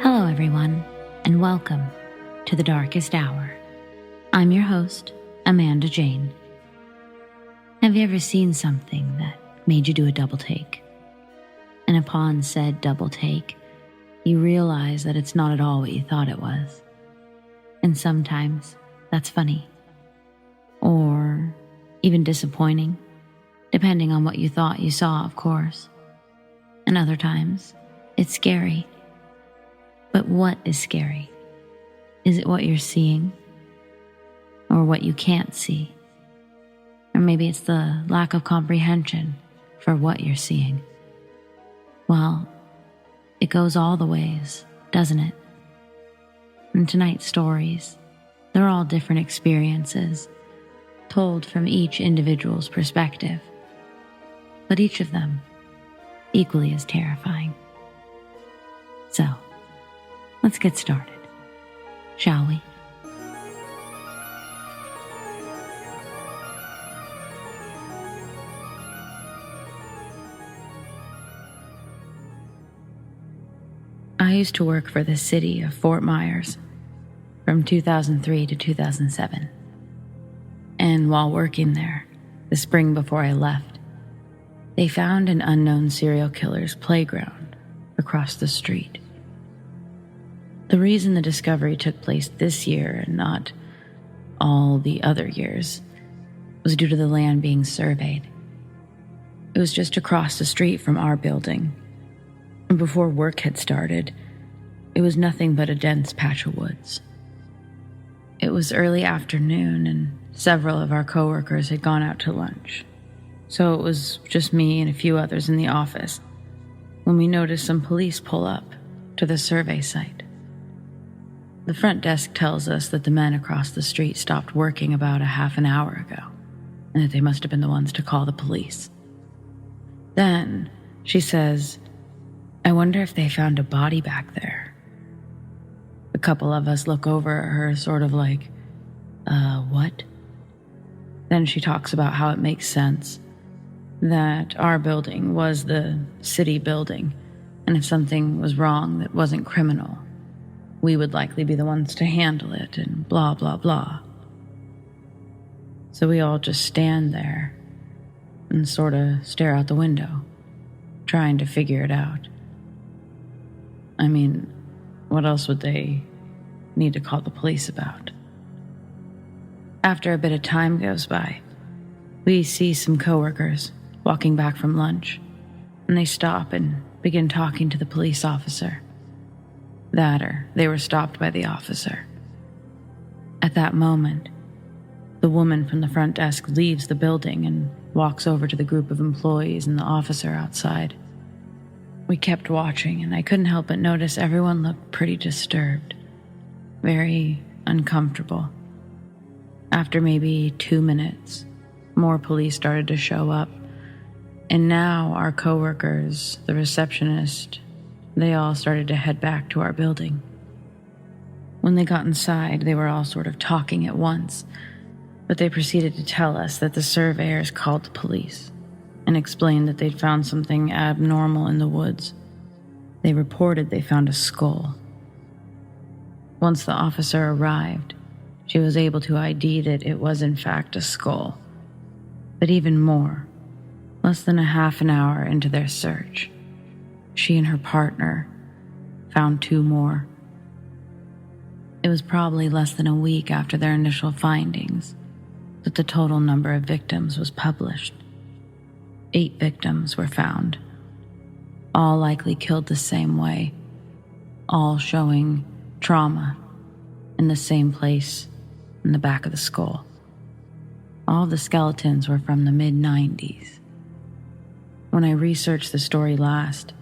Hello everyone, and welcome to The Darkest Hour. I'm your host, Amanda Jane. Have you ever seen something that made you do a double take? And upon said double take, you realize that it's not at all what you thought it was. And sometimes that's funny. Or even disappointing, depending on what you thought you saw, of course. And other times, it's scary. But what is scary? Is it what you're seeing? Or what you can't see? Or maybe it's the lack of comprehension for what you're seeing. Well, it goes all the ways, doesn't it? And tonight's stories, they're all different experiences, told from each individual's perspective. But each of them equally as terrifying. So, let's get started, shall we? I used to work for the city of Fort Myers from 2003 to 2007. And while working there, the spring before I left, they found an unknown serial killer's playground across the street. The reason the discovery took place this year and not all the other years was due to the land being surveyed. It was just across the street from our building, and before work had started, it was nothing but a dense patch of woods. It was early afternoon, and several of our coworkers had gone out to lunch, so it was just me and a few others in the office when we noticed some police pull up to the survey site. The front desk tells us that the men across the street stopped working about a half an hour ago, and that they must have been the ones to call the police. Then, she says, I wonder if they found a body back there. A couple of us look over at her sort of like, what? Then she talks about how it makes sense that our building was the city building, and if something was wrong that wasn't criminal, we would likely be the ones to handle it, and blah, blah, blah. So we all just stand there and sort of stare out the window, trying to figure it out. I mean, what else would they need to call the police about? After a bit of time goes by, we see some coworkers walking back from lunch, and they stop and begin talking to the police officer. That or they were stopped by the officer. At that moment, the woman from the front desk leaves the building and walks over to the group of employees and the officer outside. We kept watching, and I couldn't help but notice everyone looked pretty disturbed, very uncomfortable. After maybe 2 minutes, more police started to show up, and now our coworkers, the receptionist, they all started to head back to our building. When they got inside, they were all sort of talking at once, but they proceeded to tell us that the surveyors called the police and explained that they'd found something abnormal in the woods. They reported they found a skull. Once the officer arrived, she was able to ID that it was in fact a skull. But even more, less than a half an hour into their search, she and her partner found 2 more. It was probably less than a week after their initial findings that the total number of victims was published. 8 victims were found, all likely killed the same way, all showing trauma in the same place in the back of the skull. All the skeletons were from the mid-90s. When I researched the story last,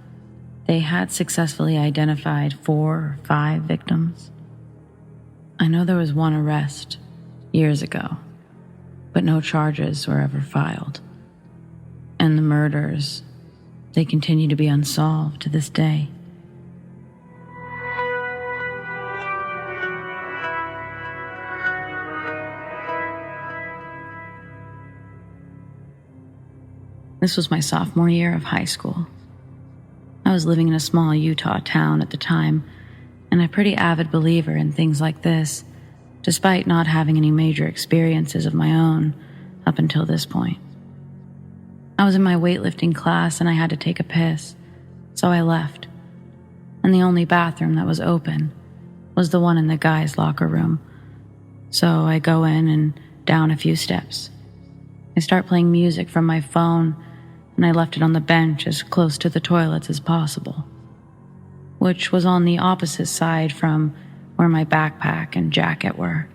they had successfully identified 4 or 5 victims. I know there was one arrest years ago, but no charges were ever filed. And the murders, they continue to be unsolved to this day. This was my sophomore year of high school. I was living in a small Utah town at the time, and a pretty avid believer in things like this, despite not having any major experiences of my own up until this point. I was in my weightlifting class and I had to take a piss, so I left. And the only bathroom that was open was the one in the guys' locker room. So I go in and down a few steps. I start playing music from my phone, and I left it on the bench as close to the toilets as possible, which was on the opposite side from where my backpack and jacket were.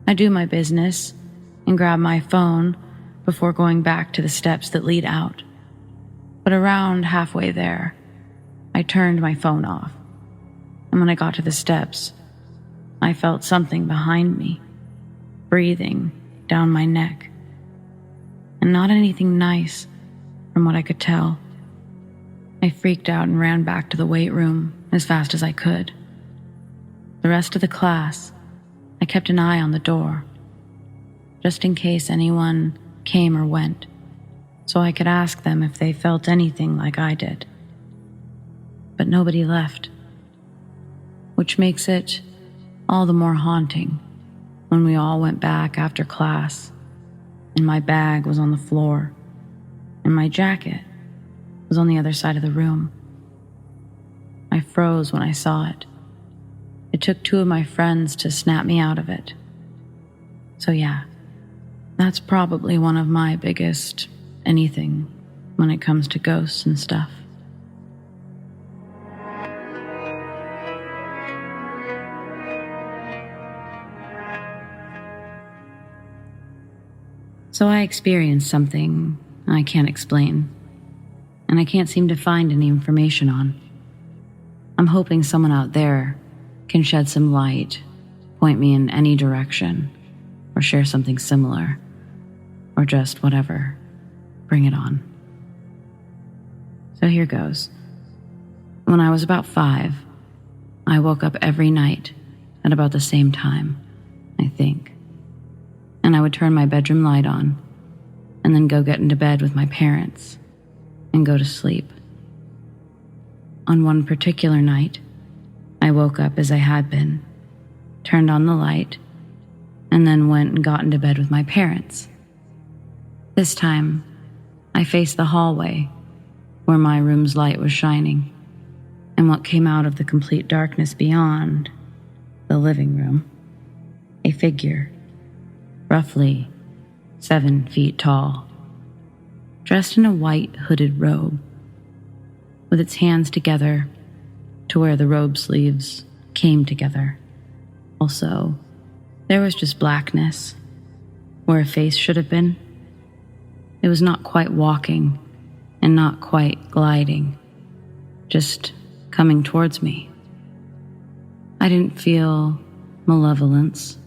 I do my business and grab my phone before going back to the steps that lead out. But around halfway there, I turned my phone off, and when I got to the steps, I felt something behind me, breathing down my neck. And not anything nice, from what I could tell. I freaked out and ran back to the weight room as fast as I could. The rest of the class, I kept an eye on the door, just in case anyone came or went, so I could ask them if they felt anything like I did. But nobody left, which makes it all the more haunting when we all went back after class, and my bag was on the floor, and my jacket was on the other side of the room. I froze when I saw it. It took 2 of my friends to snap me out of it. So yeah, that's probably one of my biggest anything when it comes to ghosts and stuff. So I experienced something I can't explain, and I can't seem to find any information on. I'm hoping someone out there can shed some light, point me in any direction, or share something similar, or just whatever. Bring it on. So here goes. When I was about 5, I woke up every night at about the same time, I think. And I would turn my bedroom light on, and then go get into bed with my parents, and go to sleep. On one particular night, I woke up as I had been, turned on the light, and then went and got into bed with my parents. This time, I faced the hallway where my room's light was shining, and what came out of the complete darkness beyond the living room, a figure, roughly 7 feet tall, dressed in a white hooded robe, with its hands together to where the robe sleeves came together. Also, there was just blackness where a face should have been. It was not quite walking and not quite gliding, just coming towards me. I didn't feel malevolence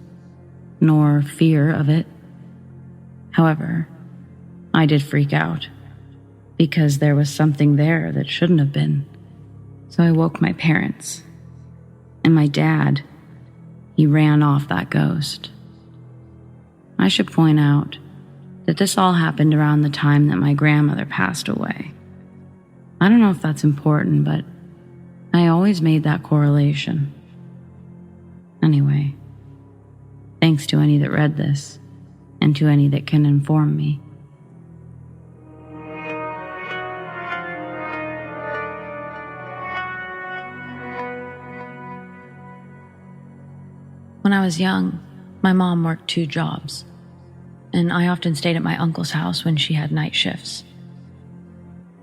nor fear of it. However, I did freak out because there was something there that shouldn't have been. So I woke my parents, and my dad, he ran off that ghost. I should point out that this all happened around the time that my grandmother passed away. I don't know if that's important, but I always made that correlation. Anyway, thanks to any that read this, and to any that can inform me. When I was young, my mom worked 2 jobs, and I often stayed at my uncle's house when she had night shifts.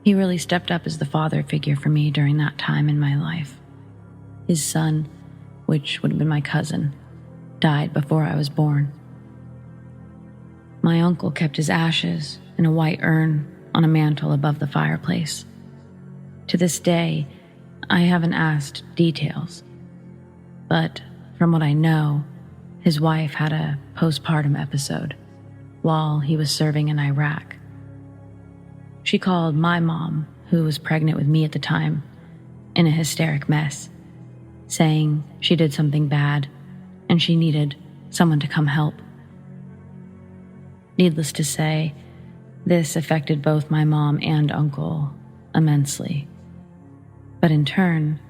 He really stepped up as the father figure for me during that time in my life. His son, which would have been my cousin, died before I was born. My uncle kept his ashes in a white urn on a mantle above the fireplace. To this day, I haven't asked details, but from what I know, his wife had a postpartum episode while he was serving in Iraq. She called my mom, who was pregnant with me at the time, in a hysteric mess, saying she did something bad and she needed someone to come help. Needless to say, This affected both my mom and uncle immensely. But in turn,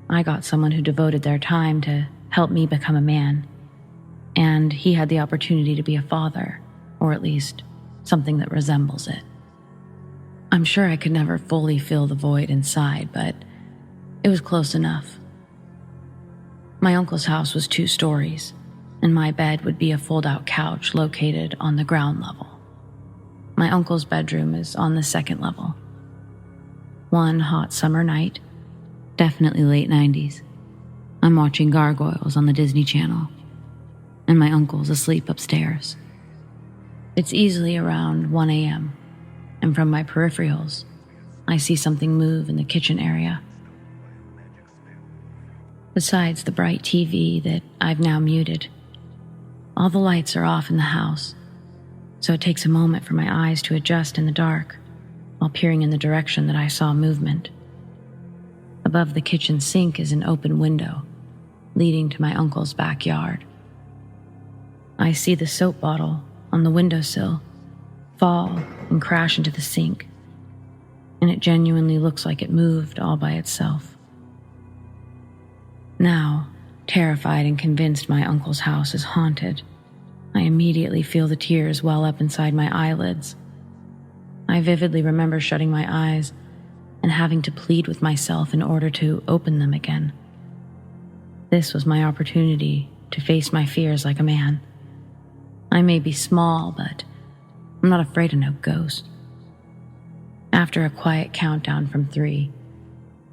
I got someone who devoted their time to help me become a man, and he had the opportunity to be a father, or at least something that resembles it. I'm sure I could never fully fill the void inside, but it was close enough. My uncle's house was 2 stories, and my bed would be a fold-out couch located on the ground level. My uncle's bedroom is on the 2nd level. One hot summer night, definitely late 90s, I'm watching Gargoyles on the Disney Channel, and my uncle's asleep upstairs. It's easily around 1 a.m., and from my peripherals, I see something move in the kitchen area. Besides the bright TV that I've now muted, all the lights are off in the house, so it takes a moment for my eyes to adjust in the dark while peering in the direction that I saw movement. Above the kitchen sink is an open window leading to my uncle's backyard. I see the soap bottle on the windowsill fall and crash into the sink, and it genuinely looks like it moved all by itself. Now, terrified and convinced my uncle's house is haunted, I immediately feel the tears well up inside my eyelids. I vividly remember shutting my eyes and having to plead with myself in order to open them again. This was my opportunity to face my fears like a man. I may be small, but I'm not afraid of no ghost. After a quiet countdown from 3,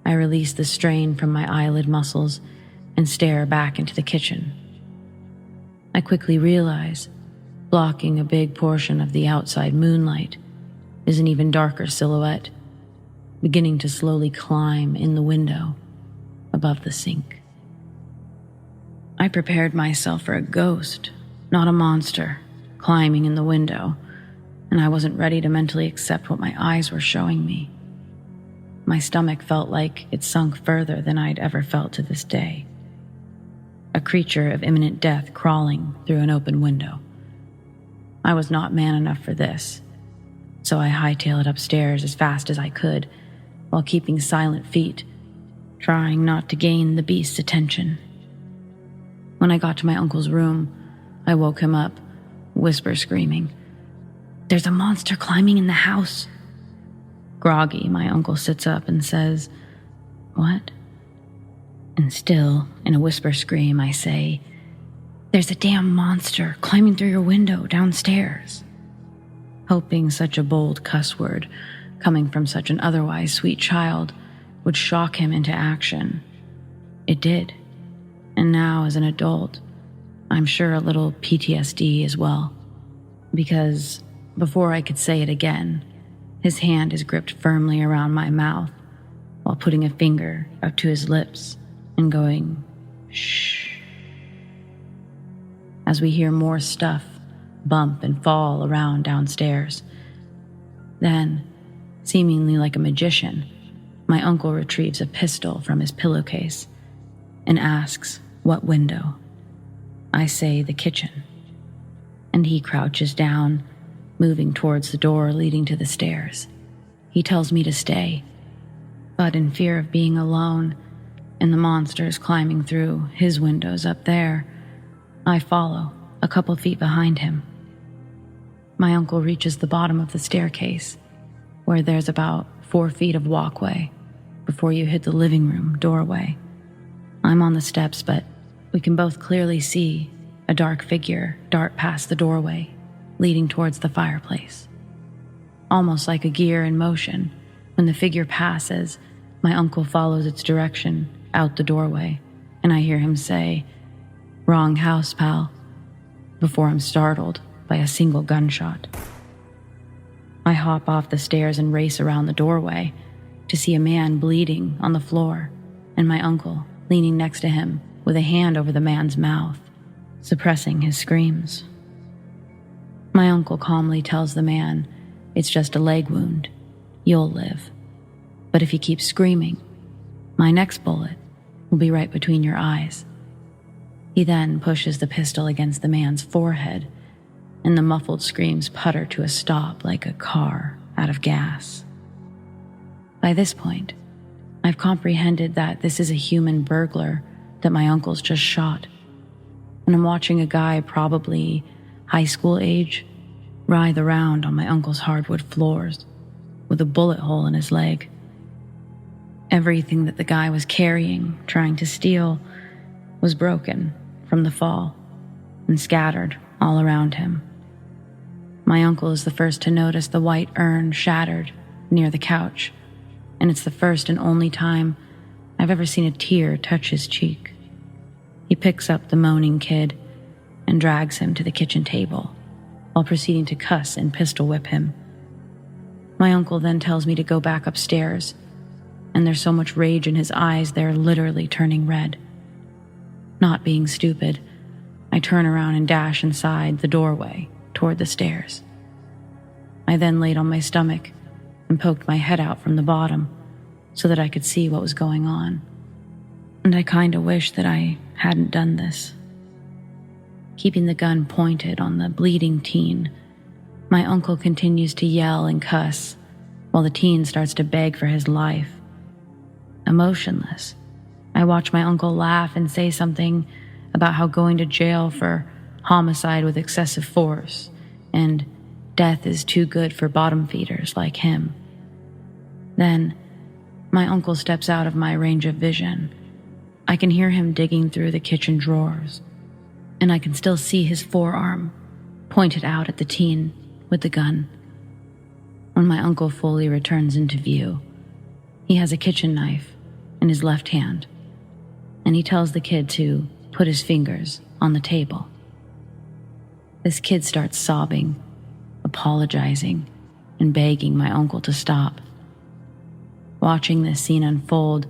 I release the strain from my eyelid muscles and stare back into the kitchen. I quickly realize blocking a big portion of the outside moonlight is an even darker silhouette, beginning to slowly climb in the window above the sink. I prepared myself for a ghost, not a monster, climbing in the window, and I wasn't ready to mentally accept what my eyes were showing me. My stomach felt like it sunk further than I'd ever felt to this day. A creature of imminent death crawling through an open window. I was not man enough for this, so I hightailed it upstairs as fast as I could, while keeping silent feet, trying not to gain the beast's attention. When I got to my uncle's room, I woke him up, whisper screaming, "There's a monster climbing in the house." Groggy, my uncle sits up and says, "What?" And still, in a whisper scream, I say, "There's a damn monster climbing through your window downstairs." Hoping such a bold cuss word, coming from such an otherwise sweet child, would shock him into action. It did. And now, as an adult, I'm sure a little PTSD as well. Because before I could say it again, his hand is gripped firmly around my mouth while putting a finger up to his lips and going, "Shh." As we hear more stuff bump and fall around downstairs. Then, seemingly like a magician, my uncle retrieves a pistol from his pillowcase and asks, "What window?" I say the kitchen, and he crouches down, moving towards the door leading to the stairs. He tells me to stay, but in fear of being alone and the monsters climbing through his windows up there, I follow a couple feet behind him. My uncle reaches the bottom of the staircase, where there's about 4 feet of walkway before you hit the living room doorway. I'm on the steps, but we can both clearly see a dark figure dart past the doorway, leading towards the fireplace. Almost like a gear in motion, when the figure passes, my uncle follows its direction out the doorway, and I hear him say, "Wrong house, pal," before I'm startled by a single gunshot. I hop off the stairs and race around the doorway to see a man bleeding on the floor, and my uncle leaning next to him with a hand over the man's mouth, suppressing his screams. My uncle calmly tells the man, "It's just a leg wound. You'll live. But if he keeps screaming, my next bullet will be right between your eyes." He then pushes the pistol against the man's forehead and the muffled screams putter to a stop like a car out of gas. By this point, I've comprehended that this is a human burglar that my uncle's just shot, and I'm watching a guy probably high school age writhe around on my uncle's hardwood floors with a bullet hole in his leg. Everything that the guy was carrying, trying to steal, was broken from the fall and scattered all around him. My uncle is the first to notice the white urn shattered near the couch, and it's the first and only time I've ever seen a tear touch his cheek. He picks up the moaning kid and drags him to the kitchen table while proceeding to cuss and pistol whip him. My uncle then tells me to go back upstairs, and there's so much rage in his eyes they're literally turning red. Not being stupid, I turn around and dash inside the doorway toward the stairs. I then laid on my stomach and poked my head out from the bottom so that I could see what was going on. And I kinda wish that I hadn't done this. Keeping the gun pointed on the bleeding teen, my uncle continues to yell and cuss while the teen starts to beg for his life. Emotionless, I watch my uncle laugh and say something about how going to jail for homicide with excessive force and death is too good for bottom feeders like him. Then, my uncle steps out of my range of vision. I can hear him digging through the kitchen drawers, and I can still see his forearm pointed out at the teen with the gun. When my uncle fully returns into view, he has a kitchen knife in his left hand, and he tells the kid to put his fingers on the table. This kid starts sobbing, apologizing, and begging my uncle to stop. Watching this scene unfold,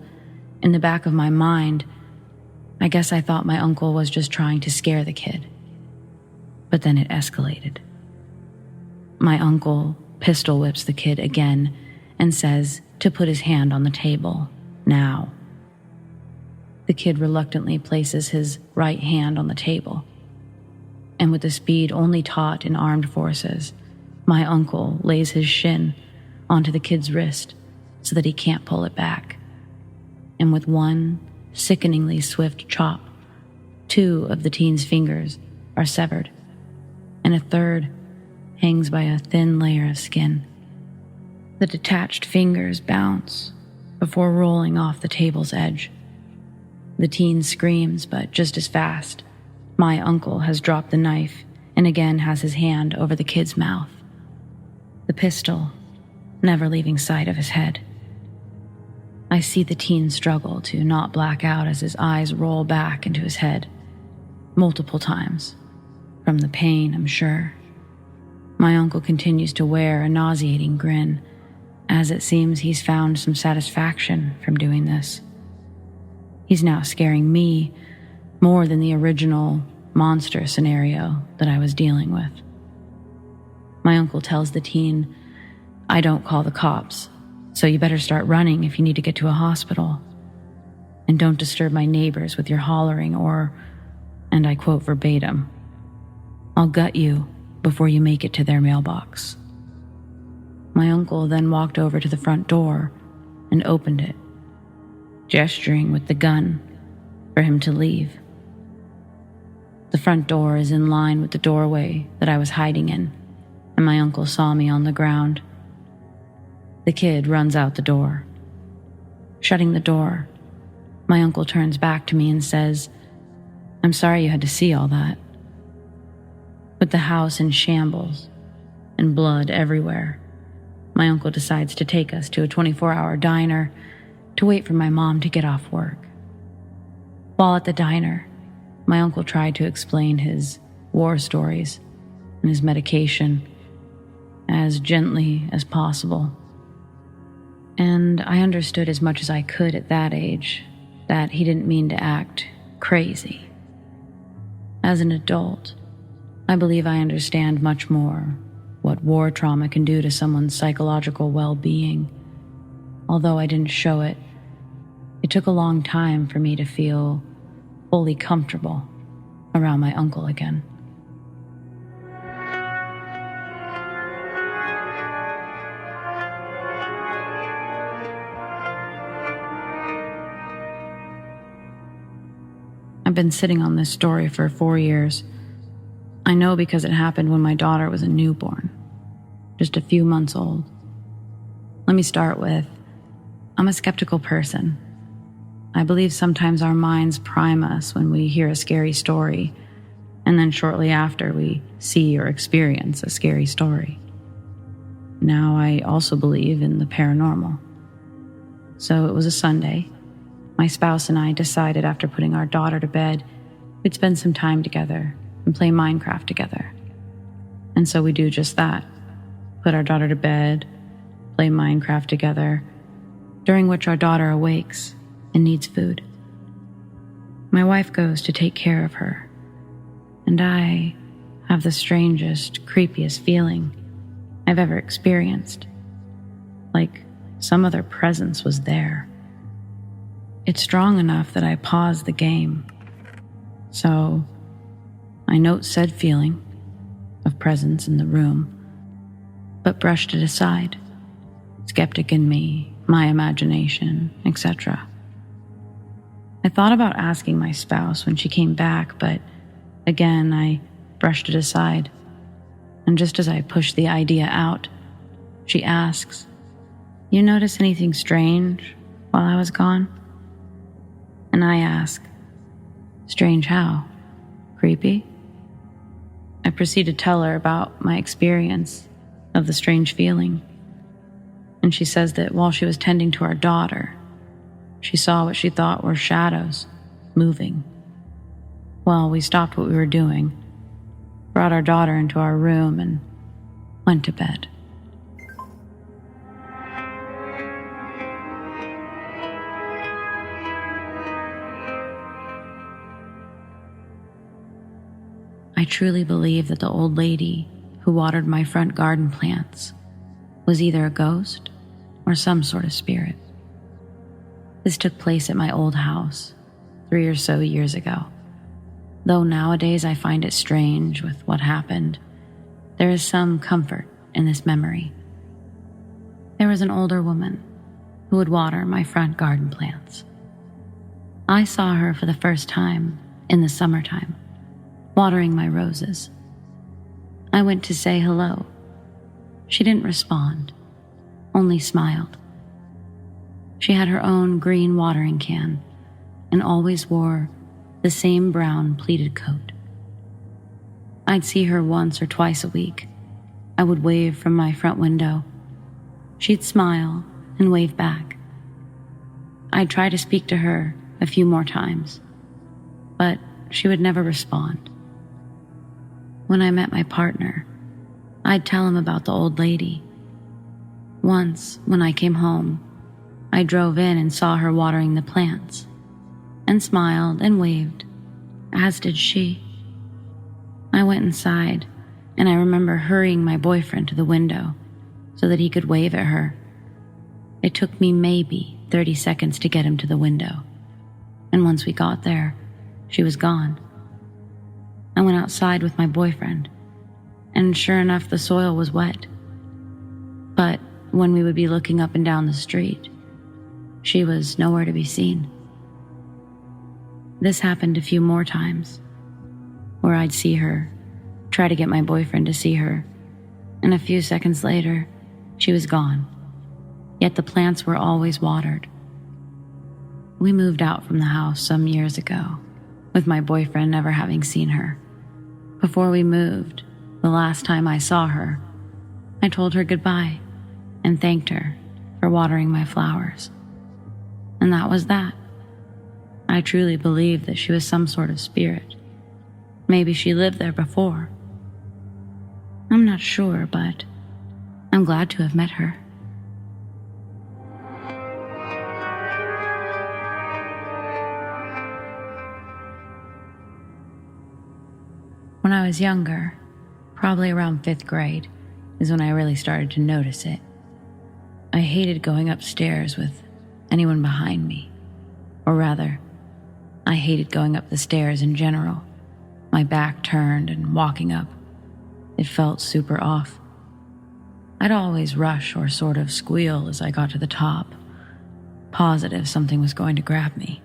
in the back of my mind, I guess I thought my uncle was just trying to scare the kid. But then it escalated. My uncle pistol whips the kid again and says to put his hand on the table, now. The kid reluctantly places his right hand on the table, and with the speed only taught in armed forces, my uncle lays his shin onto the kid's wrist so that he can't pull it back. And with one sickeningly swift chop, 2 of the teen's fingers are severed, and a third hangs by a thin layer of skin. The detached fingers bounce before rolling off the table's edge. The teen screams, but just as fast, my uncle has dropped the knife and again has his hand over the kid's mouth, the pistol never leaving sight of his head. I see the teen struggle to not black out as his eyes roll back into his head, multiple times, from the pain, I'm sure. My uncle continues to wear a nauseating grin, as it seems he's found some satisfaction from doing this. He's now scaring me more than the original monster scenario that I was dealing with. My uncle tells the teen, I don't call the cops, so you better start running if you need to get to a hospital. And don't disturb my neighbors with your hollering or, and I quote verbatim, I'll gut you before you make it to their mailbox. My uncle then walked over to the front door and opened it, gesturing with the gun for him to leave. The front door is in line with the doorway that I was hiding in, and my uncle saw me on the ground. The kid runs out the door. Shutting the door, my uncle turns back to me and says, I'm sorry you had to see all that. With the house in shambles and blood everywhere, my uncle decides to take us to a 24-hour diner to wait for my mom to get off work. While at the diner, my uncle tried to explain his war stories and his medication as gently as possible. And I understood as much as I could at that age that he didn't mean to act crazy. As an adult, I believe I understand much more what war trauma can do to someone's psychological well-being. Although I didn't show it, it took a long time for me to feel fully comfortable around my uncle again. been sitting on this story for 4 years. I know because it happened when my daughter was a newborn, just a few months old. Let me start with, I'm a skeptical person. I believe sometimes our minds prime us when we hear a scary story, and then shortly after we see or experience a scary story. Now, I also believe in the paranormal. So it was a Sunday. My spouse and I decided after putting our daughter to bed, we'd spend some time together and play Minecraft together. And so we do just that. Put our daughter to bed, play Minecraft together, during which our daughter awakes and needs food. My wife goes to take care of her, and I have the strangest, creepiest feeling I've ever experienced. Like some other presence was there. It's strong enough that I pause the game. So I note said feeling of presence in the room, but brushed it aside. Skeptic in me, my imagination, etc. I thought about asking my spouse when she came back, but again, I brushed it aside. And just as I push the idea out, she asks, "You notice anything strange while I was gone?" And I ask, "Strange how? Creepy?" I proceed to tell her about my experience of the strange feeling. And she says that while she was tending to our daughter, she saw what she thought were shadows moving. Well, we stopped what we were doing, brought our daughter into our room, and went to bed. I truly believe that the old lady who watered my front garden plants was either a ghost or some sort of spirit. This took place at my old house 3 or so years ago. Though nowadays I find it strange with what happened, there is some comfort in this memory. There was an older woman who would water my front garden plants. I saw her for the first time in the summertime, watering my roses. I went to say hello. She didn't respond, only smiled. She had her own green watering can and always wore the same brown pleated coat. I'd see her once or twice a week. I would wave from my front window. She'd smile and wave back. I'd try to speak to her a few more times, but she would never respond. When I met my partner, I'd tell him about the old lady. Once, when I came home, I drove in and saw her watering the plants, and smiled and waved, as did she. I went inside, and I remember hurrying my boyfriend to the window so that he could wave at her. It took me maybe 30 seconds to get him to the window, and once we got there, she was gone. I went outside with my boyfriend, and sure enough, the soil was wet. But when we would be looking up and down the street, she was nowhere to be seen. This happened a few more times, where I'd see her, try to get my boyfriend to see her, and a few seconds later, she was gone. Yet the plants were always watered. We moved out from the house some years ago, with my boyfriend never having seen her. Before we moved, the last time I saw her, I told her goodbye and thanked her for watering my flowers. And that was that. I truly believe that she was some sort of spirit. Maybe she lived there before. I'm not sure, but I'm glad to have met her. When I was younger, probably around 5th grade, is when I really started to notice it. I hated going upstairs with anyone behind me. Or rather, I hated going up the stairs in general. My back turned and walking up. It felt super off. I'd always rush or sort of squeal as I got to the top, positive something was going to grab me.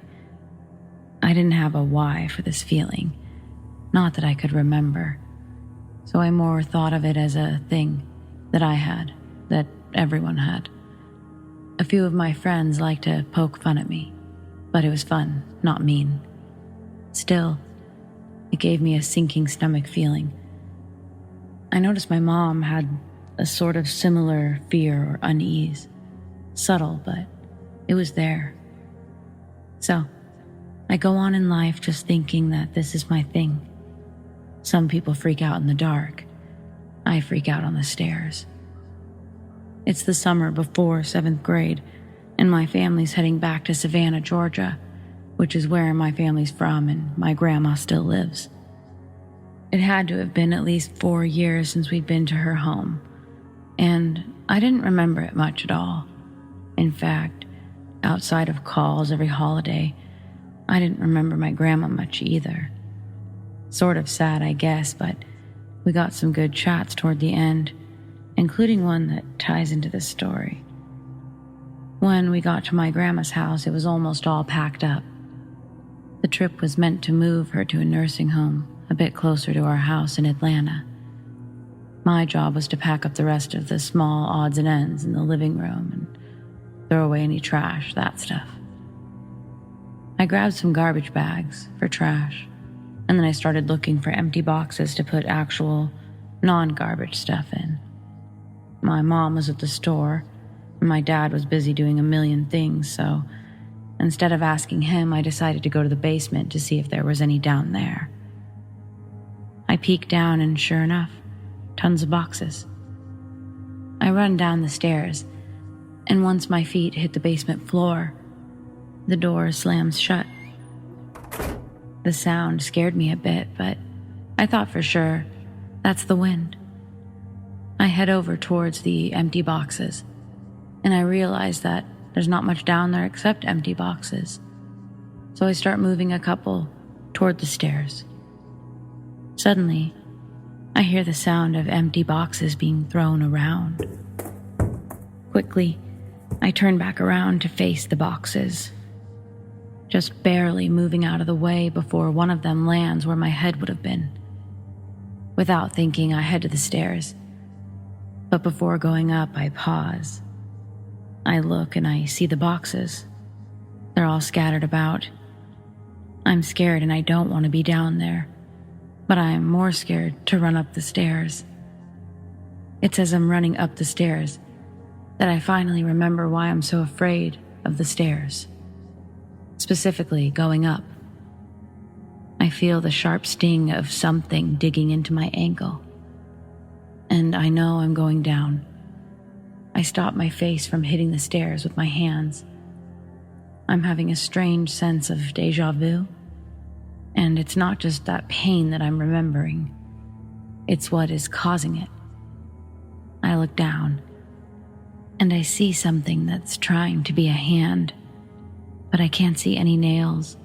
I didn't have a why for this feeling, not that I could remember, so I more thought of it as a thing that I had, that everyone had. A few of my friends liked to poke fun at me, but it was fun, not mean. Still, it gave me a sinking stomach feeling. I noticed my mom had a sort of similar fear or unease. Subtle, but it was there. So, I go on in life just thinking that this is my thing. Some people freak out in the dark. I freak out on the stairs. It's the summer before 7th grade, and my family's heading back to Savannah, Georgia, which is where my family's from and my grandma still lives. It had to have been at least 4 years since we'd been to her home, and I didn't remember it much at all. In fact, outside of calls every holiday, I didn't remember my grandma much either. Sort of sad, I guess, but we got some good chats toward the end, including one that ties into this story. When we got to my grandma's house, it was almost all packed up. The trip was meant to move her to a nursing home a bit closer to our house in Atlanta. My job was to pack up the rest of the small odds and ends in the living room and throw away any trash, that stuff. I grabbed some garbage bags for trash, and then I started looking for empty boxes to put actual non-garbage stuff in. My mom was at the store, and my dad was busy doing a million things, so instead of asking him, I decided to go to the basement to see if there was any down there. I peeked down, and sure enough, tons of boxes. I run down the stairs, and once my feet hit the basement floor, the door slams shut. The sound scared me a bit, but I thought for sure, that's the wind. I head over towards the empty boxes, and I realize that there's not much down there except empty boxes. So I start moving a couple toward the stairs. Suddenly, I hear the sound of empty boxes being thrown around. Quickly, I turn back around to face the boxes, just barely moving out of the way before one of them lands where my head would have been. Without thinking, I head to the stairs. But before going up, I pause. I look and I see the boxes. They're all scattered about. I'm scared and I don't want to be down there, but I'm more scared to run up the stairs. It's as I'm running up the stairs that I finally remember why I'm so afraid of the stairs. Specifically, going up. I feel the sharp sting of something digging into my ankle, and I know I'm going down. I stop my face from hitting the stairs with my hands. I'm having a strange sense of deja vu, and it's not just that pain that I'm remembering. It's what is causing it. I look down, and I see something that's trying to be a hand, but I can't see any nails,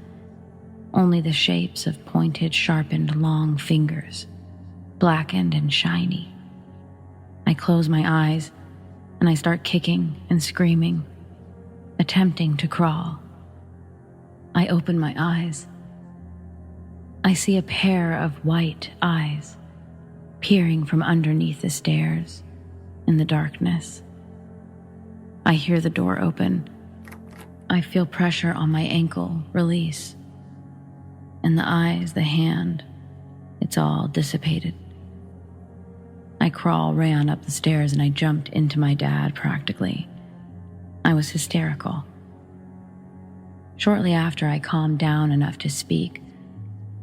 only the shapes of pointed, sharpened, long fingers, blackened and shiny. I close my eyes, and I start kicking and screaming, attempting to crawl. I open my eyes. I see a pair of white eyes peering from underneath the stairs in the darkness. I hear the door open. I feel pressure on my ankle release, and the eyes, the hand, it's all dissipated. I ran up the stairs, and I jumped into my dad practically. I was hysterical. Shortly after I calmed down enough to speak,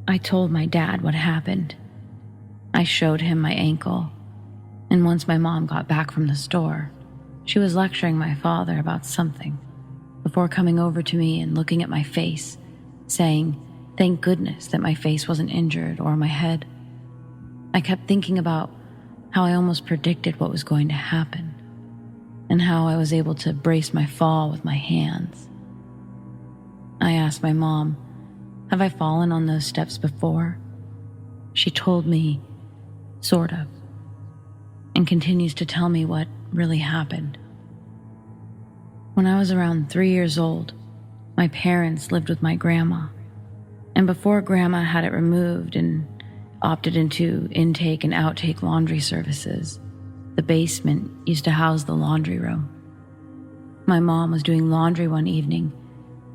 I told my dad what happened. I showed him my ankle, and once my mom got back from the store, she was lecturing my father about something before coming over to me and looking at my face, saying, "Thank goodness that my face wasn't injured or my head." I kept thinking about how I almost predicted what was going to happen, and how I was able to brace my fall with my hands. I asked my mom, "Have I fallen on those steps before?" She told me, sort of, and continues to tell me what really happened. When I was around 3 years old, my parents lived with my grandma. And before Grandma had it removed and opted into intake and outtake laundry services, the basement used to house the laundry room. My mom was doing laundry one evening,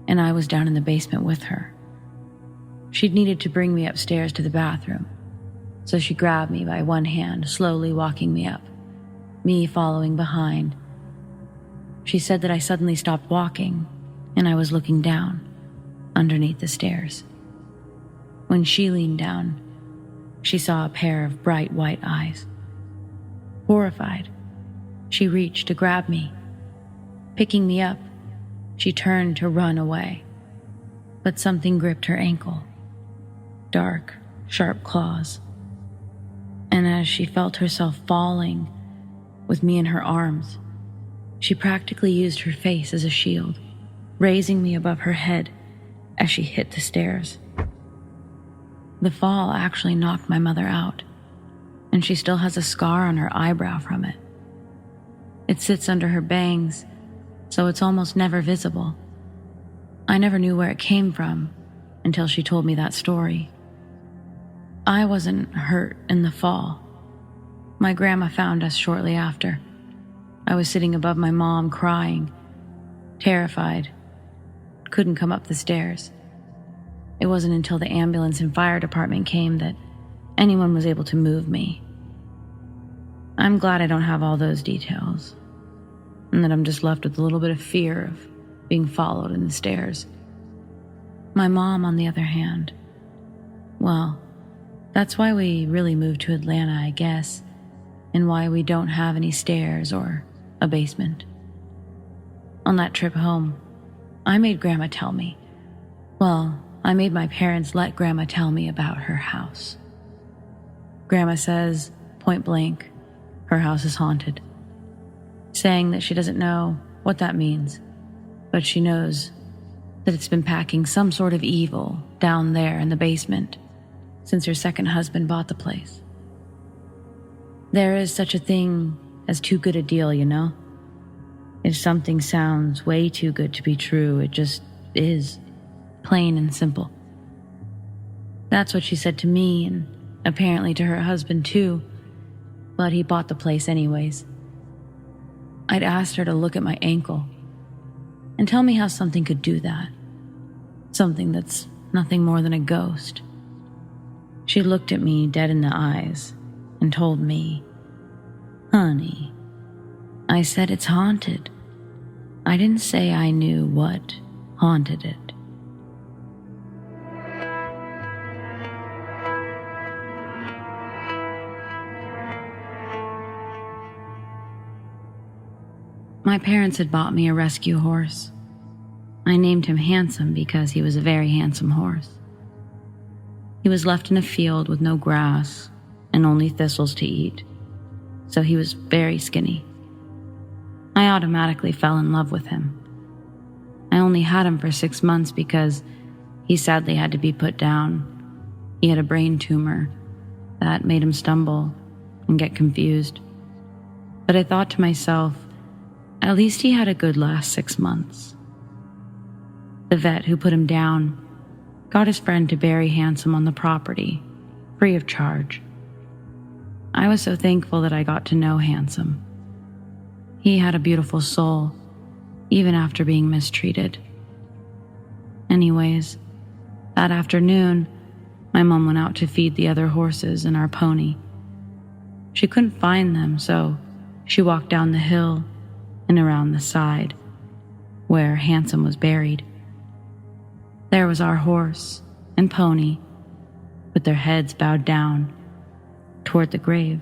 and I was down in the basement with her. She'd needed to bring me upstairs to the bathroom, so she grabbed me by one hand, slowly walking me up, me following behind. She said that I suddenly stopped walking, and I was looking down, underneath the stairs. When she leaned down, she saw a pair of bright white eyes. Horrified, she reached to grab me. Picking me up, she turned to run away, but something gripped her ankle. Dark, sharp claws. And as she felt herself falling with me in her arms, she practically used her face as a shield, raising me above her head as she hit the stairs. The fall actually knocked my mother out, and she still has a scar on her eyebrow from it. It sits under her bangs, so it's almost never visible. I never knew where it came from until she told me that story. I wasn't hurt in the fall. My grandma found us shortly after. I was sitting above my mom crying, terrified, couldn't come up the stairs. It wasn't until the ambulance and fire department came that anyone was able to move me. I'm glad I don't have all those details, and that I'm just left with a little bit of fear of being followed in the stairs. My mom, on the other hand, well, that's why we really moved to Atlanta, I guess, and why we don't have any stairs or a basement. On that trip home, I made Grandma tell me. Well, I made my parents let Grandma tell me about her house. Grandma says, point blank, her house is haunted, saying that she doesn't know what that means, but she knows that it's been packing some sort of evil down there in the basement since her second husband bought the place. There is such a thing as too good a deal, you know? If something sounds way too good to be true, it just is. Plain and simple. That's what she said to me, and apparently to her husband too, but he bought the place anyways. I'd asked her to look at my ankle and tell me how something could do that. Something that's nothing more than a ghost. She looked at me dead in the eyes and told me, "Honey, I said it's haunted. I didn't say I knew what haunted it." My parents had bought me a rescue horse. I named him Handsome because he was a very handsome horse. He was left in a field with no grass and only thistles to eat, so he was very skinny. I automatically fell in love with him. I only had him for 6 months because he sadly had to be put down. He had a brain tumor that made him stumble and get confused. But I thought to myself, at least he had a good last 6 months. The vet who put him down got his friend to bury Handsome on the property, free of charge. I was so thankful that I got to know Handsome. He had a beautiful soul, even after being mistreated. Anyways, that afternoon, my mom went out to feed the other horses and our pony. She couldn't find them, so she walked down the hill and around the side, where Handsome was buried. There was our horse and pony, with their heads bowed down toward the grave.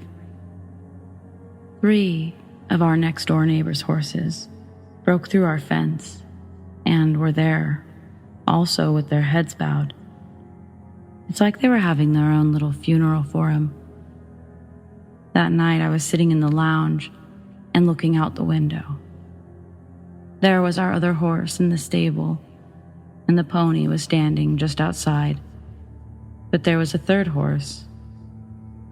3 of our next-door neighbor's horses broke through our fence and were there, also with their heads bowed. It's like they were having their own little funeral for him. That night I was sitting in the lounge and looking out the window. There was our other horse in the stable, and the pony was standing just outside. But there was a third horse.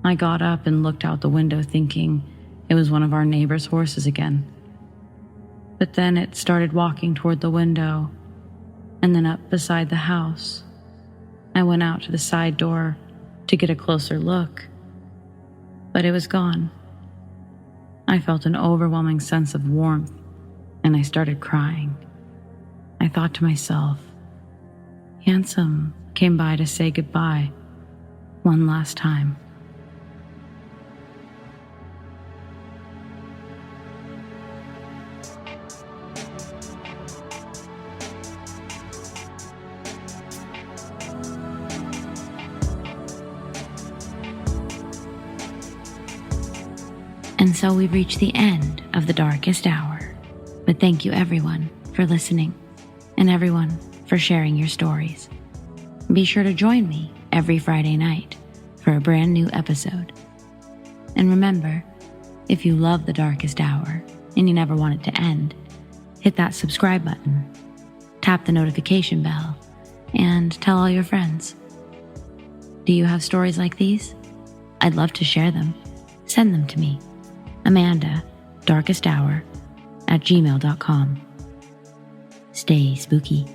I got up and looked out the window thinking it was one of our neighbor's horses again. But then it started walking toward the window and then up beside the house. I went out to the side door to get a closer look, but it was gone. I felt an overwhelming sense of warmth, and I started crying. I thought to myself, Handsome came by to say goodbye one last time. And so we've reached the end of the darkest hour. But thank you everyone for listening, and everyone for sharing your stories. Be sure to join me every Friday night for a brand new episode. And remember, if you love the darkest hour and you never want it to end, hit that subscribe button, tap the notification bell, and tell all your friends. Do you have stories like these? I'd love to share them. Send them to me, amandadarkesthour@gmail.com. Stay spooky.